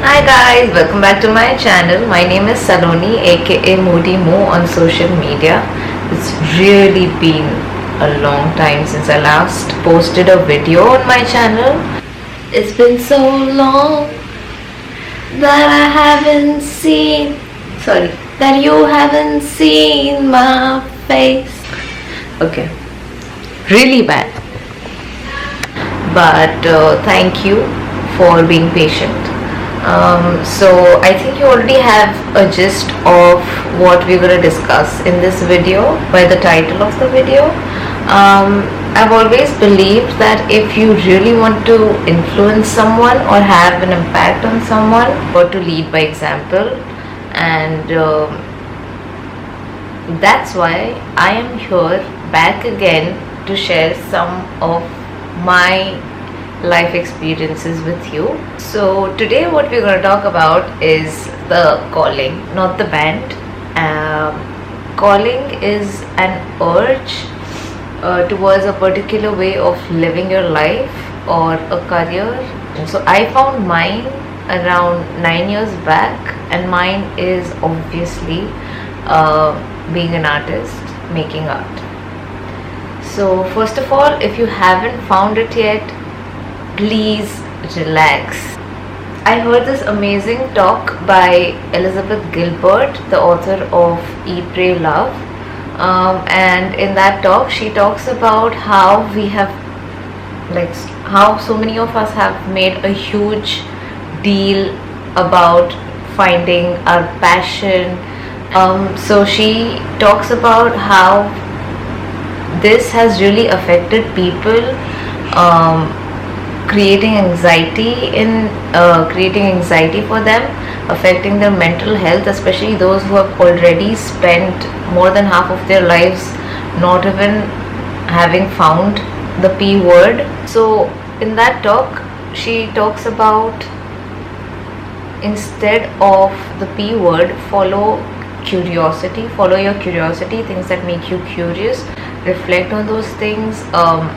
Hi guys, welcome back to my channel. My name is Saloni aka Moody Mo on social media. It's really been a long time since I last posted a video on my channel. It's been so long that I haven't seen, that you haven't seen my face. Okay, really bad. But thank you for being patient. So I think you already have a gist of what we're going to discuss in this video by the title of the video. I've always believed that if you really want to influence someone or have an impact on someone, or to lead by example, and that's why I am here back again to share some of my life experiences with you. So today what we're going to talk about is the calling, not the band. Calling is an urge towards a particular way of living your life or a career. And so I found mine around 9 years back, and mine is obviously being an artist, making art. So first of all, if you haven't found it yet, please relax. I heard this amazing talk by Elizabeth Gilbert, the author of Eat, Pray, Love. And in that talk, she talks about how we have, how so many of us have made a huge deal about finding our passion. So she talks about how this has really affected people, creating anxiety for them, affecting their mental health, especially those who have already spent more than half of their lives not even having found the P word. So in that talk, she talks about, instead of the P word, follow your curiosity, things that make you curious, reflect on those things,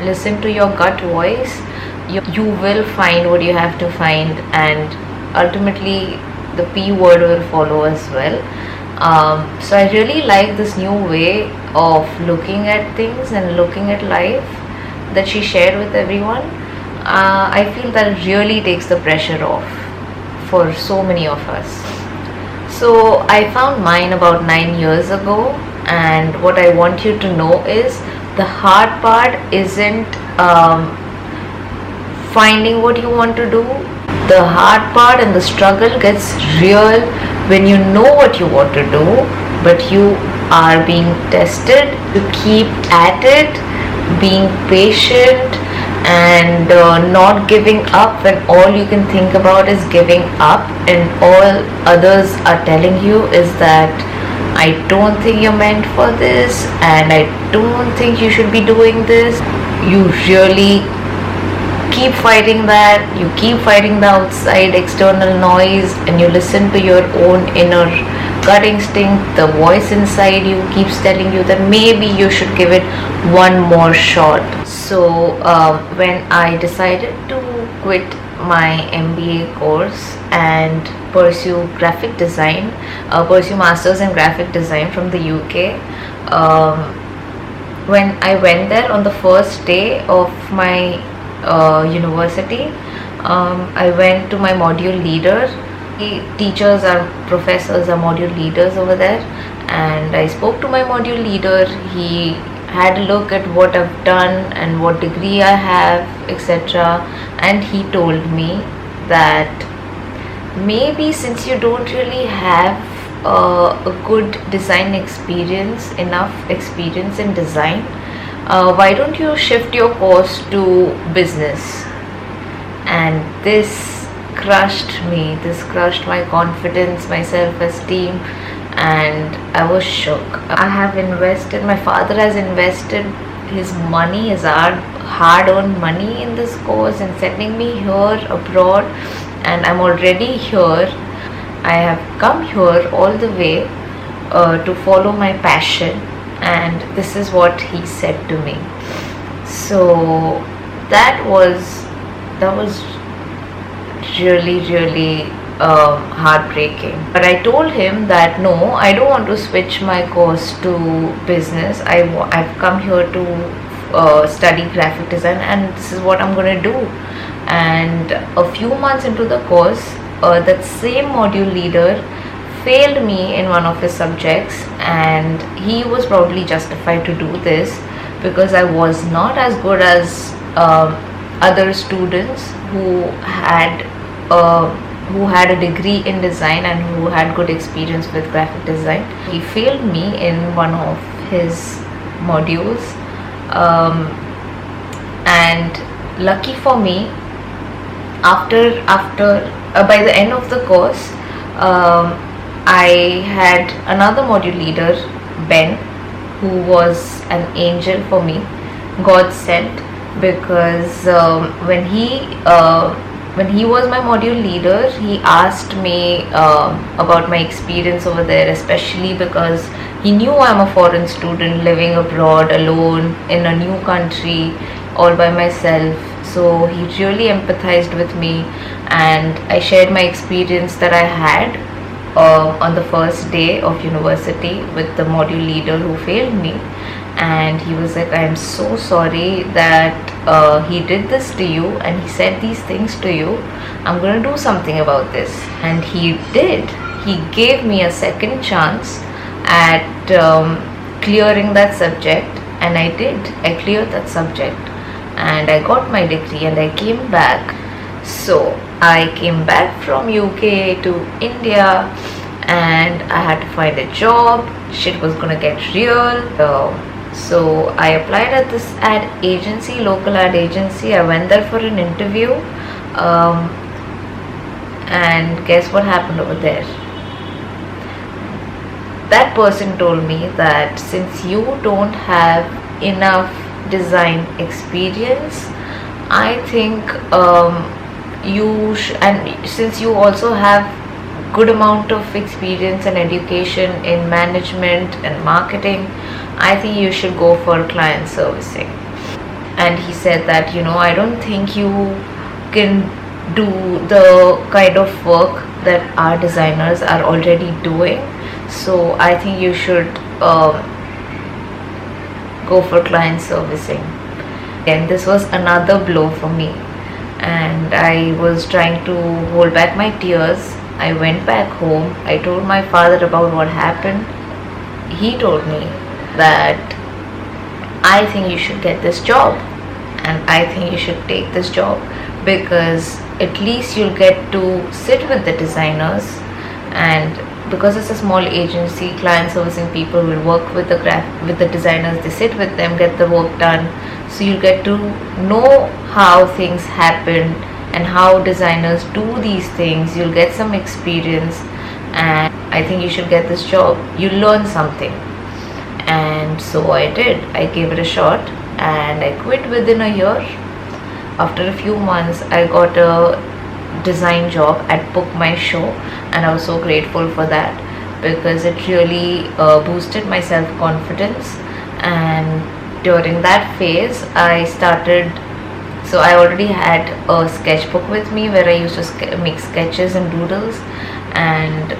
listen to your gut voice. You will find what you have to find, and ultimately the P word will follow as well. So I really like this new way of looking at things and looking at life that she shared with everyone. I feel that it really takes the pressure off for so many of us. So I found mine about 9 years ago, and what I want you to know is the hard part isn't finding what you want to do. The hard part and the struggle gets real when you know what you want to do, but you are being tested to keep at it, being patient, and not giving up when all you can think about is giving up, and all others are telling you is that I don't think you're meant for this, and I don't think you should be doing this. You really keep fighting that, you keep fighting the outside external noise, and you listen to your own inner gut instinct. The voice inside you keeps telling you that maybe you should give it one more shot. So when I decided to quit my MBA course and pursue graphic design, pursue masters in graphic design from the UK, when I went there on the first day of my university, I went to my module leader. Teachers or professors are module leaders over there, and I spoke to my module leader. He had a look at what I've done and what degree I have, etc., and he told me that maybe since you don't really have a good design experience, enough experience in design, why don't you shift your course to business? And this crushed me. This crushed my confidence, my self-esteem, and I was shook. I have invested, my father has invested his money, his hard-earned money in this course and sending me here abroad, and I'm already here. I have come here all the way to follow my passion, and this is what he said to me. So that was really heartbreaking. But I told him that no, I don't want to switch my course to business. I've come here to study graphic design, and this is what I'm going to do. And a few months into the course, that same module leader failed me in one of his subjects, and he was probably justified to do this because I was not as good as other students who had a degree in design and who had good experience with graphic design. He failed me in one of his modules, and lucky for me, after by the end of the course, I had another module leader, Ben, who was an angel for me, God sent, because when he was my module leader, he asked me about my experience over there, especially because he knew I'm a foreign student living abroad alone in a new country all by myself. So he really empathized with me, and I shared my experience that I had on the first day of university with the module leader who failed me. And he was like, I am so sorry that he did this to you and he said these things to you. I'm going to do something about this. And he did. He gave me a second chance at clearing that subject, and I did. I cleared that subject and I got my degree and I came back. So I came back from UK to India, and I had to find a job. Shit was gonna get real. So I applied at this ad agency, local ad agency. I went there for an interview, and guess what happened over there? That person told me that since you don't have enough design experience, I think and since you also have good amount of experience and education in management and marketing, I think you should go for client servicing. And he said that, I don't think you can do the kind of work that our designers are already doing, so I think you should go for client servicing. And this was another blow for me, and I was trying to hold back my tears. I went back home. I told my father about what happened. He told me that I think you should get this job, and I think you should take this job because at least you'll get to sit with the designers, and because it's a small agency, client servicing people will work with the designers. They sit with them, get the work done, so you get to know how things happen and how designers do these things. You'll get some experience, and I think you should get this job. You learn something. And so I did. I gave it a shot and I quit within a year. After a few months, I got a design job at Book My Show, and I was so grateful for that because it really boosted my self-confidence. And during that phase, I already had a sketchbook with me where I used to make sketches and doodles. And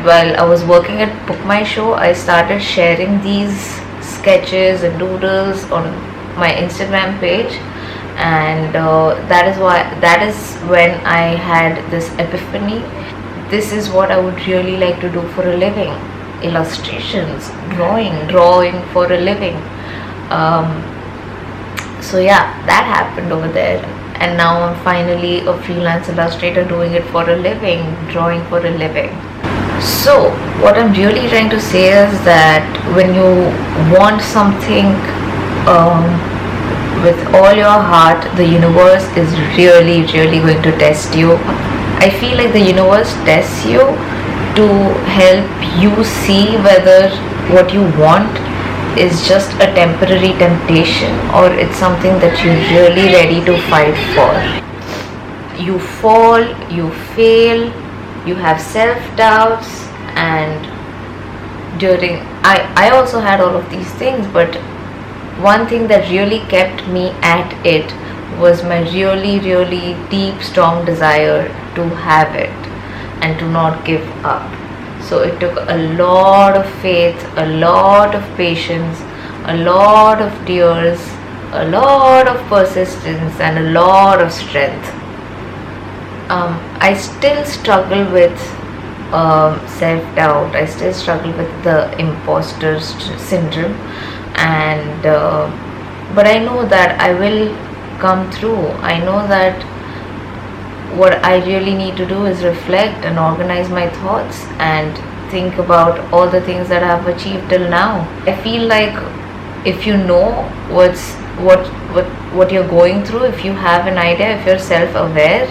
while I was working at Book My Show, I started sharing these sketches and doodles on my Instagram page, and that is when I had this epiphany. This is what I would really like to do for a living: illustrations, drawing for a living. So yeah, that happened over there, and now I'm finally a freelance illustrator doing it for a living, drawing for a living. So what I'm really trying to say is that when you want something with all your heart, the universe is really going to test you. I feel like the universe tests you to help you see whether what you want is just a temporary temptation or it's something that you're really ready to fight for. You fall, you fail, you have self-doubts, and I also had all of these things, but one thing that really kept me at it was my really deep, strong desire to have it. and to not give up. So it took a lot of faith, a lot of patience, a lot of tears, a lot of persistence, and a lot of strength. I still struggle with self-doubt. I still struggle with the imposter syndrome, and but I know that I will come through. I know that what I really need to do is reflect and organize my thoughts and think about all the things that I've achieved till now. I feel like if you know what you're going through, if you have an idea, if you're self-aware,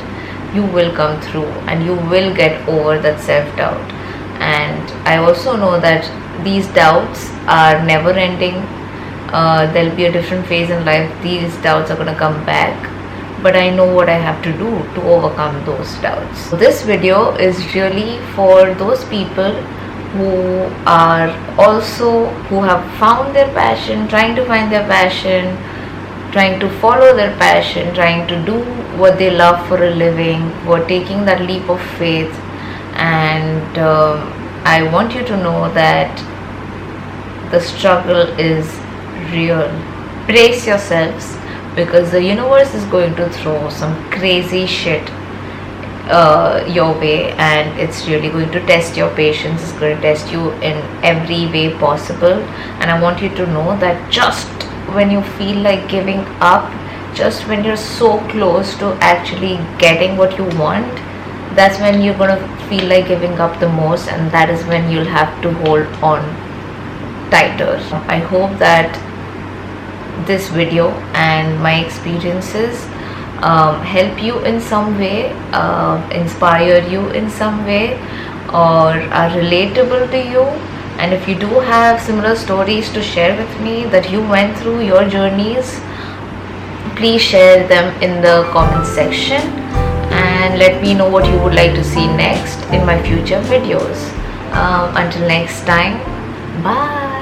you will come through and you will get over that self-doubt. And I also know that these doubts are never ending. There'll be a different phase in life, these doubts are going to come back, but I know what I have to do to overcome those doubts. So this video is really for those people who are also, who have found their passion, trying to find their passion, trying to follow their passion, trying to do what they love for a living, who are taking that leap of faith. And I want you to know that the struggle is real. Brace yourselves, because the universe is going to throw some crazy shit your way, and it's really going to test your patience. It's going to test you in every way possible. And I want you to know that just when you feel like giving up, just when you're so close to actually getting what you want, that's when you're going to feel like giving up the most, and that is when you'll have to hold on tighter. I hope that this video and my experiences help you in some way, inspire you in some way, or are relatable to you. And if you do have similar stories to share with me that you went through, your journeys, please share them in the comment section and let me know what you would like to see next in my future videos. Until next time, bye.